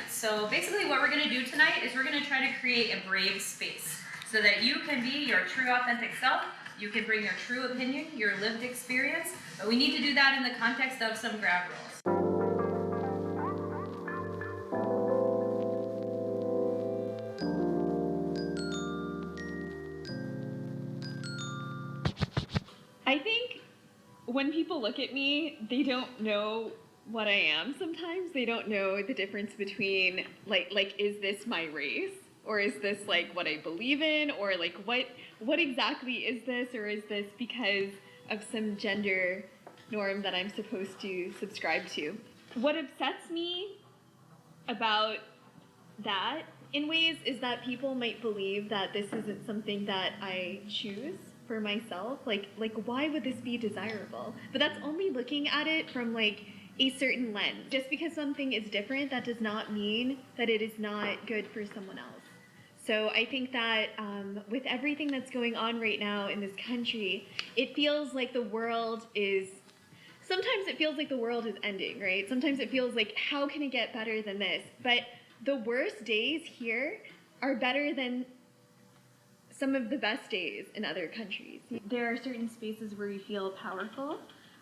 So basically what we're going to do tonight is we're going to try to create a brave space so that you can be your true authentic self, you can bring your true opinion, your lived experience, but we need to do that in the context of some grab rules. I think when people look at me, they don't know what I am sometimes. They don't know the difference between, like is this my race? Or is this like what I believe in? Or like what exactly is this? Or is this because of some gender norm that I'm supposed to subscribe to? What upsets me about that in ways is that people might believe that this isn't something that I choose for myself. Like why would this be desirable? But that's only looking at it from like a certain lens. Just because something is different, that does not mean that it is not good for someone else. So I think that with everything that's going on right now in this country, it feels like the world is, sometimes it feels like the world is ending, right? Sometimes it feels like, how can it get better than this? But the worst days here are better than some of the best days in other countries. There are certain spaces where you feel powerful,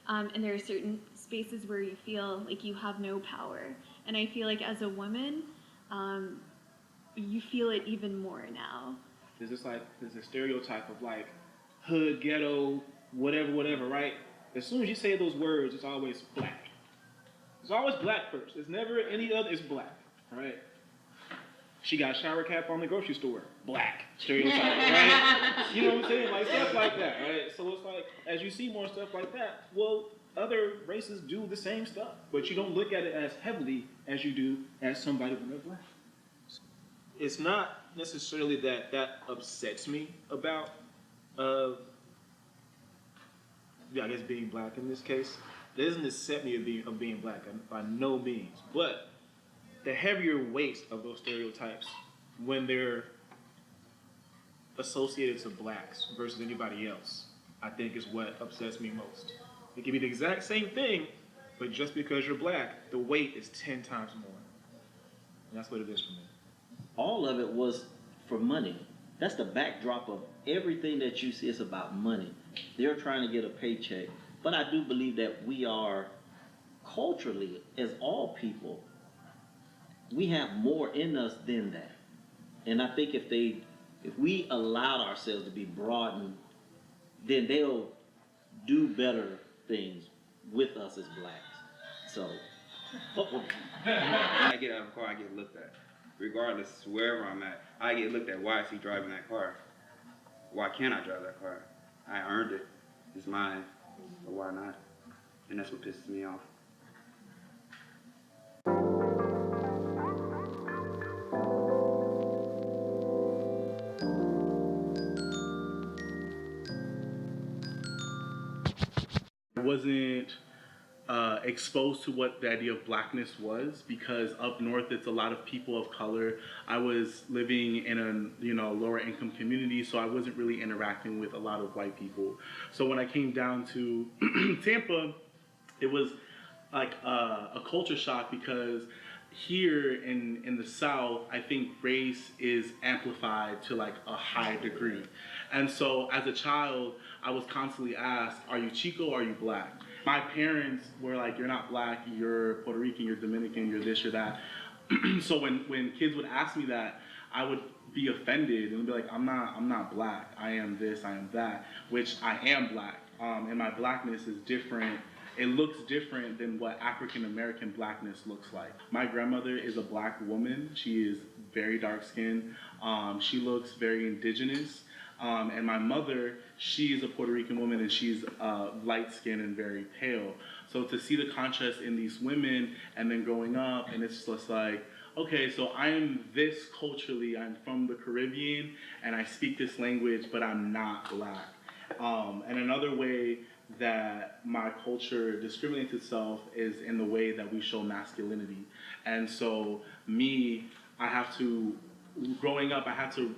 and there are certain spaces where you feel like you have no power. And I feel like as a woman, you feel it even more now. There's a stereotype of like hood, ghetto, whatever, right? As soon as you say those words, it's always black. It's always black first. It's never any other, it's black, right? She got a shower cap on the grocery store, black, stereotype, right? You know what I'm saying? Like stuff like that, right? So it's like, as you see more stuff like that, well, other races do the same stuff, but you don't look at it as heavily as you do as somebody when they're black. It's not necessarily that upsets me about, I guess, being black in this case. It doesn't upset me of being black by no means, but the heavier weight of those stereotypes when they're associated to blacks versus anybody else, I think is what upsets me most. It can be the exact same thing, but just because you're black, the weight is 10 times more. And that's what it is for me. All of it was for money. That's the backdrop of everything that you see. It's about money. They're trying to get a paycheck. But I do believe that we are culturally, as all people, we have more in us than that. And I think if we allowed ourselves to be broadened, then they'll do better things with us as blacks. So, when I get out of the car, I get looked at. Regardless, wherever I'm at, I get looked at. Why is he driving that car? Why can't I drive that car? I earned it. It's mine. But why not? And that's what pisses me off. I wasn't exposed to what the idea of blackness was, because up north it's a lot of people of color. I was living in a lower income community, so I wasn't really interacting with a lot of white people. So when I came down to Tampa, it was like a culture shock, because here in the South, I think race is amplified to like a high degree. And so as a child, I was constantly asked, are you Chico or are you black? My parents were like, you're not black, you're Puerto Rican, you're Dominican, you're this, you're that. So when kids would ask me that, I would be offended and be like, I'm not black, I am this, I am that, which I am black. And my blackness is different. It looks different than what African American blackness looks like. My grandmother is a black woman. She is very dark skinned. She looks very indigenous. And my mother, she is a Puerto Rican woman, and she's light skinned and very pale. So to see the contrast in these women, and then growing up, and it's just like, okay, so I am this culturally, I'm from the Caribbean, and I speak this language, but I'm not black. And another way that my culture discriminates itself is in the way that we show masculinity. And so growing up, I had to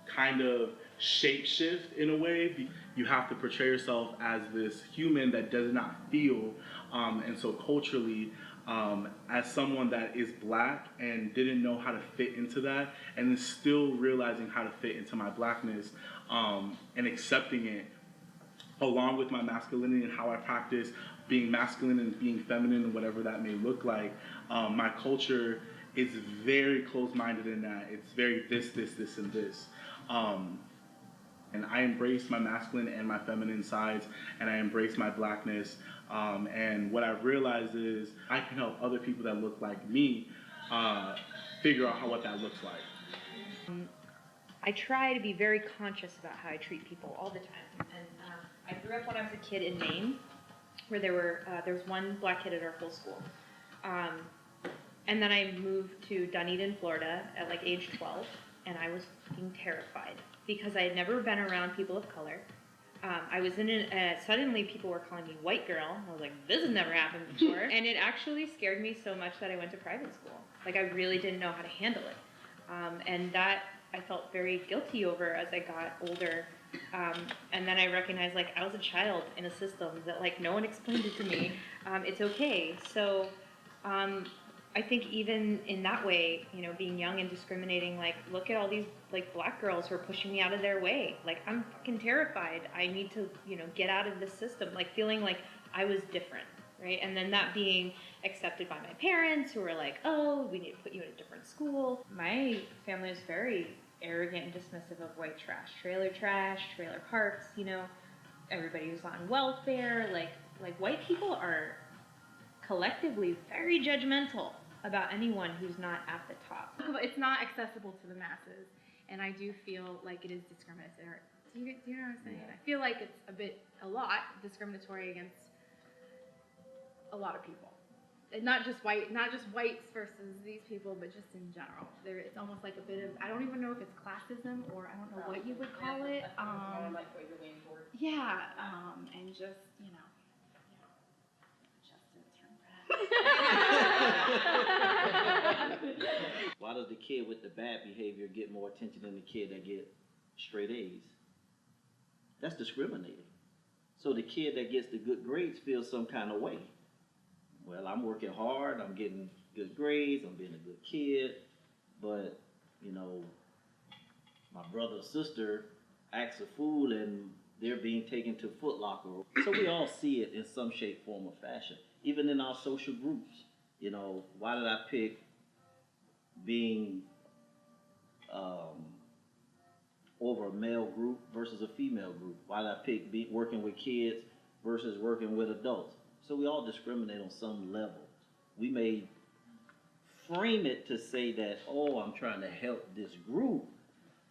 kind of shape-shift in a way. You have to portray yourself as this human that does not feel. And so culturally, as someone that is black and didn't know how to fit into that, and then still realizing how to fit into my blackness, and accepting it along with my masculinity and how I practice being masculine and being feminine and whatever that may look like. My culture is very close-minded in that. It's very this, and this. And I embrace my masculine and my feminine sides, and I embrace my blackness. And what I've realized is I can help other people that look like me figure out what that looks like. I try to be very conscious about how I treat people all the time. And I grew up when I was a kid in Maine, where there was one black kid at our whole school. And then I moved to Dunedin, Florida at like age 12, and I was fucking terrified because I had never been around people of color. I was in suddenly people were calling me white girl. I was like, this has never happened before. And it actually scared me so much that I went to private school. Like, I really didn't know how to handle it. And that I felt very guilty over as I got older. And then I recognized, like, I was a child in a system that, like, no one explained it to me. It's okay. So I think even in that way, you know, being young and discriminating, like, look at all these, like, black girls who are pushing me out of their way. Like, I'm fucking terrified. I need to, you know, get out of this system. Like, feeling like I was different, right? And then that being accepted by my parents who were like, oh, we need to put you in a different school. My family was very arrogant and dismissive of white trash, trailer parks, you know, everybody who's on welfare. Like white people are collectively very judgmental about anyone who's not at the top. It's not accessible to the masses, and I do feel like it is discriminatory. Do you know what I'm saying? I feel like it's a lot discriminatory against a lot of people. Not just whites versus these people, but just in general. It's almost like a bit of, I don't even know if it's classism or I don't know what you would call it. Yeah, and just, you know. Why does the kid with the bad behavior get more attention than the kid that get straight A's? That's discriminating. So the kid that gets the good grades feels some kind of way. Well, I'm working hard, I'm getting good grades, I'm being a good kid, but, you know, my brother or sister acts a fool and they're being taken to Foot Locker. So we all see it in some shape, form, or fashion. Even in our social groups, you know, why did I pick being over a male group versus a female group? Why did I pick working with kids versus working with adults? So we all discriminate on some level. We may frame it to say that, oh, I'm trying to help this group.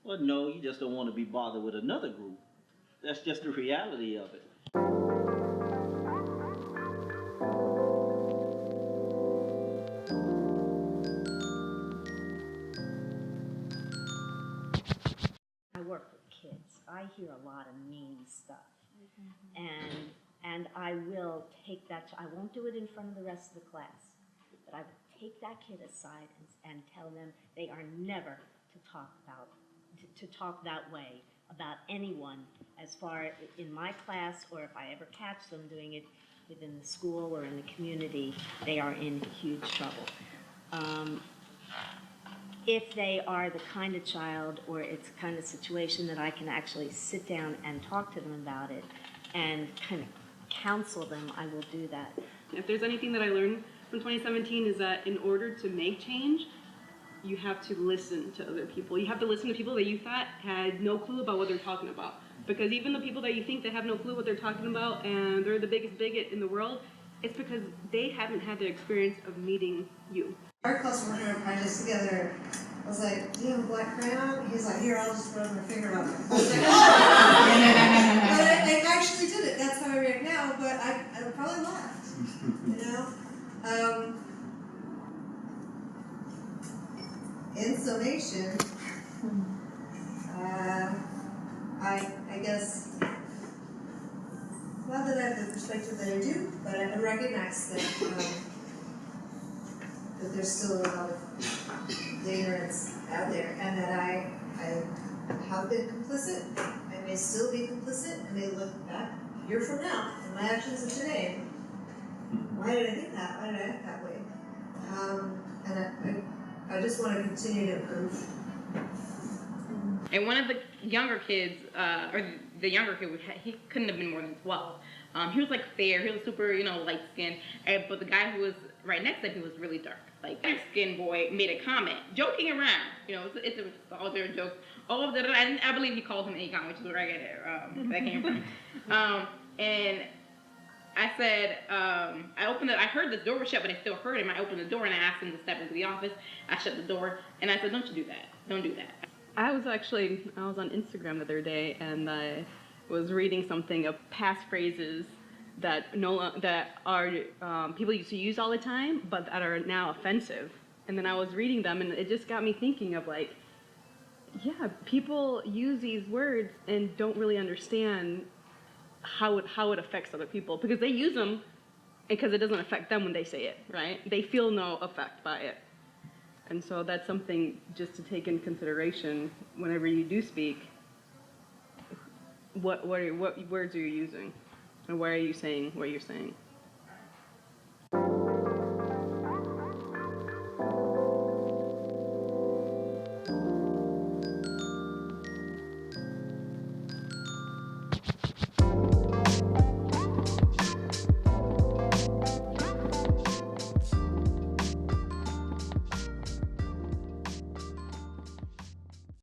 Well, no, you just don't want to be bothered with another group. That's just the reality of it. I work with kids. I hear a lot of mean stuff. And I will take that, I won't do it in front of the rest of the class, but I will take that kid aside and tell them they are never to talk that way about anyone as far in my class, or if I ever catch them doing it within the school or in the community, they are in huge trouble. If they are the kind of child or it's the kind of situation that I can actually sit down and talk to them about it and kind of counsel them, I will do that. If there's anything that I learned from 2017 is that in order to make change, you have to listen to other people. You have to listen to people that you thought had no clue about what they're talking about. Because even the people that you think that have no clue what they're talking about and they're the biggest bigot in the world, it's because they haven't had the experience of meeting you. Our class working on projects together. I was like, do you have a black crayon? He's like, here, I'll just rub my finger on it. I was like, oh! But I actually did it. That's how I react now, but I probably laughed, you know? In summation, I guess, not that I have the perspective that I do, but I recognize that that there's still a lot of ignorance out there, and that I have been complicit, I may still be complicit, I may look back a year from now, and my actions of today, why did I think that? Why did I act that way? And I just want to continue to improve. And one of the younger kids, or the younger kid, he couldn't have been more than 12. He was like fair, he was super, light skinned, but the guy who was right next to him, he was really dark. Like, dark skinned boy made a comment, joking around, it's all their jokes. All of the, I believe he called him Akon, which is where I get it, that came from. And I said, I opened it, I heard the door was shut, but I still heard him. I opened the door and I asked him to step into the office. I shut the door and I said, don't you do that, don't do that. I was on Instagram the other day and I was reading something of past phrases that are people used to use all the time, but that are now offensive. And then I was reading them and it just got me thinking of like, yeah, people use these words and don't really understand how it affects other people, because they use them because it doesn't affect them when they say it, right? They feel no effect by it. And so that's something just to take in consideration whenever you do speak. What words are you using? And why are you saying what you're saying?